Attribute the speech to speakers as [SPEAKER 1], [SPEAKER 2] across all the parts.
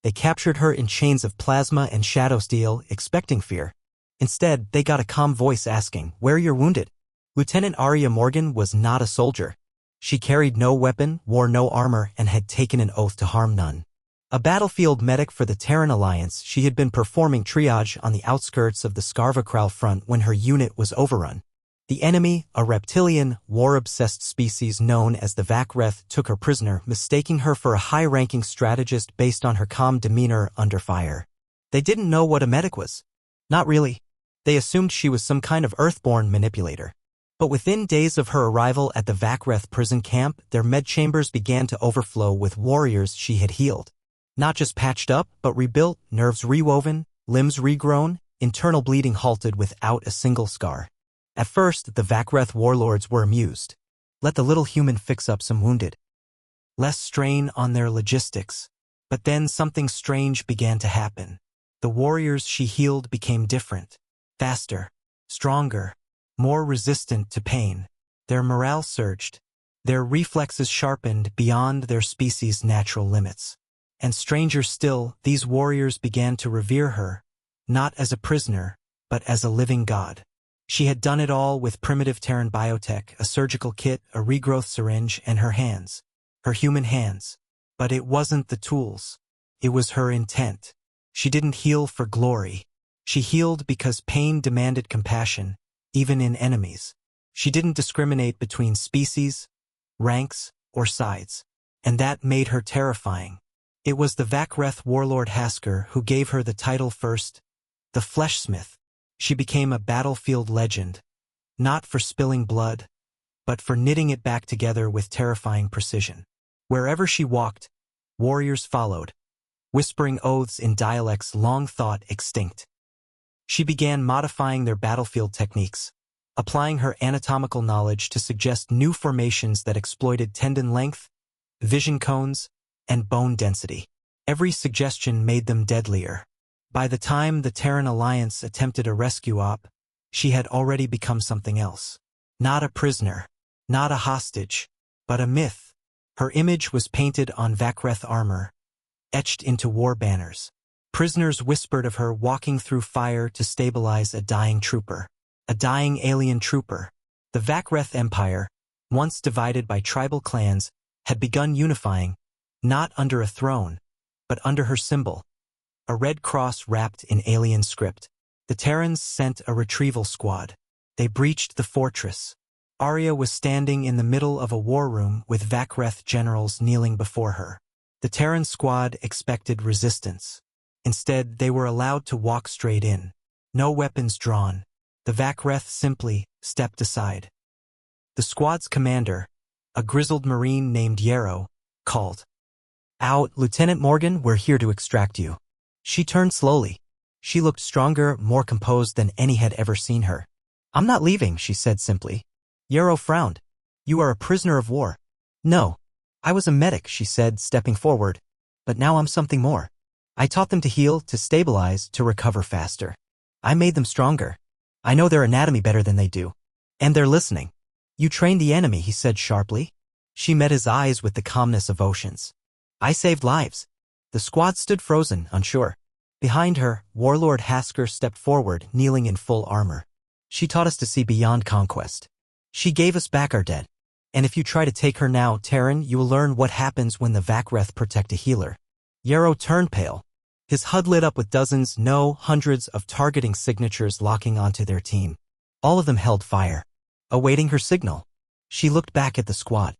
[SPEAKER 1] They captured her in chains of plasma and shadow steel, expecting fear. Instead, they got a calm voice asking, "Where you're wounded?" Lieutenant Arya Morgan was not a soldier. She carried no weapon, wore no armor, and had taken an oath to harm none. A battlefield medic for the Terran Alliance, she had been performing triage on the outskirts of the Scarvacral front when her unit was overrun. The enemy, a reptilian, war-obsessed species known as the Vakreth, took her prisoner, mistaking her for a high-ranking strategist based on her calm demeanor under fire. They didn't know what a medic was. Not really. They assumed she was some kind of Earthborn manipulator. But within days of her arrival at the Vakreth prison camp, their med chambers began to overflow with warriors she had healed. Not just patched up, but rebuilt, nerves rewoven, limbs regrown, internal bleeding halted without a single scar. At first, the Vakreth warlords were amused. Let the little human fix up some wounded. Less strain on their logistics. But then something strange began to happen. The warriors she healed became different. Faster, stronger, more resistant to pain. Their morale surged. Their reflexes sharpened beyond their species' natural limits. And stranger still, these warriors began to revere her, not as a prisoner, but as a living god. She had done it all with primitive Terran biotech, a surgical kit, a regrowth syringe, and her hands. Her human hands. But it wasn't the tools. It was her intent. She didn't heal for glory. She healed because pain demanded compassion, even in enemies. She didn't discriminate between species, ranks, or sides. And that made her terrifying. It was the Vakreth warlord Hasker who gave her the title first, the Fleshsmith. She became a battlefield legend, not for spilling blood, but for knitting it back together with terrifying precision. Wherever she walked, warriors followed, whispering oaths in dialects long thought extinct. She began modifying their battlefield techniques, applying her anatomical knowledge to suggest new formations that exploited tendon length, vision cones, and bone density. Every suggestion made them deadlier. By the time the Terran Alliance attempted a rescue op, she had already become something else. Not a prisoner, not a hostage, but a myth. Her image was painted on Vakreth armor, etched into war banners. Prisoners whispered of her walking through fire to stabilize a dying trooper. A dying alien trooper. The Vakreth Empire, once divided by tribal clans, had begun unifying, not under a throne, but under her symbol. A red cross wrapped in alien script. The Terrans sent a retrieval squad. They breached the fortress. Arya was standing in the middle of a war room with Vakreth generals kneeling before her. The Terran squad expected resistance. Instead, they were allowed to walk straight in. No weapons drawn. The Vakreth simply stepped aside. The squad's commander, a grizzled marine named Yarrow, called out, "Lieutenant Morgan, we're here to extract you." She turned slowly. She looked stronger, more composed than any had ever seen her. "I'm not leaving," she said simply. Yarrow frowned. "You are a prisoner of war." "No. I was a medic," she said, stepping forward. "But now I'm something more. I taught them to heal, to stabilize, to recover faster. I made them stronger. I know their anatomy better than they do. And they're listening." "You trained the enemy," he said sharply. She met his eyes with the calmness of oceans. "I saved lives." The squad stood frozen, unsure. Behind her, Warlord Hasker stepped forward, kneeling in full armor. "She taught us to see beyond conquest. She gave us back our dead. And if you try to take her now, Terran, you will learn what happens when the Vakreth protect a healer." Yarrow turned pale. His HUD lit up with dozens, no, hundreds of targeting signatures locking onto their team. All of them held fire, awaiting her signal. She looked back at the squad.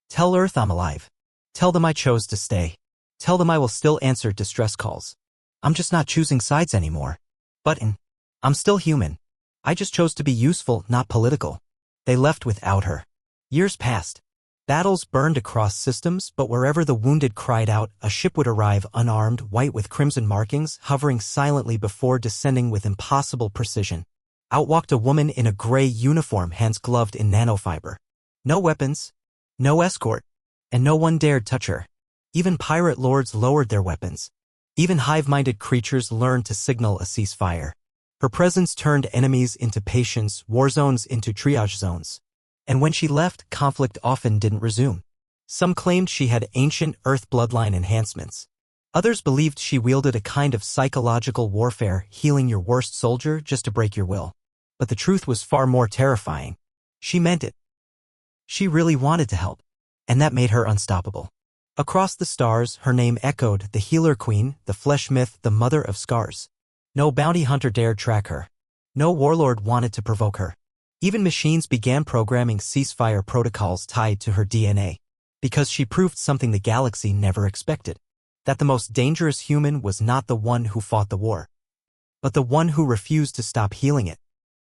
[SPEAKER 1] "Tell Earth I'm alive. Tell them I chose to stay. Tell them I will still answer distress calls. I'm just not choosing sides anymore. I'm still human. I just chose to be useful, not political." They left without her. Years passed. Battles burned across systems, but wherever the wounded cried out, a ship would arrive unarmed, white with crimson markings, hovering silently before descending with impossible precision. Out walked a woman in a gray uniform, hands gloved in nanofiber. No weapons, no escort, and no one dared touch her. Even pirate lords lowered their weapons. Even hive-minded creatures learned to signal a ceasefire. Her presence turned enemies into patients, war zones into triage zones. And when she left, conflict often didn't resume. Some claimed she had ancient Earth bloodline enhancements. Others believed she wielded a kind of psychological warfare, healing your worst soldier just to break your will. But the truth was far more terrifying. She meant it. She really wanted to help. And that made her unstoppable. Across the stars, her name echoed, the healer queen, the flesh myth, the mother of scars. No bounty hunter dared track her. No warlord wanted to provoke her. Even machines began programming ceasefire protocols tied to her DNA. Because she proved something the galaxy never expected. That the most dangerous human was not the one who fought the war, but the one who refused to stop healing it.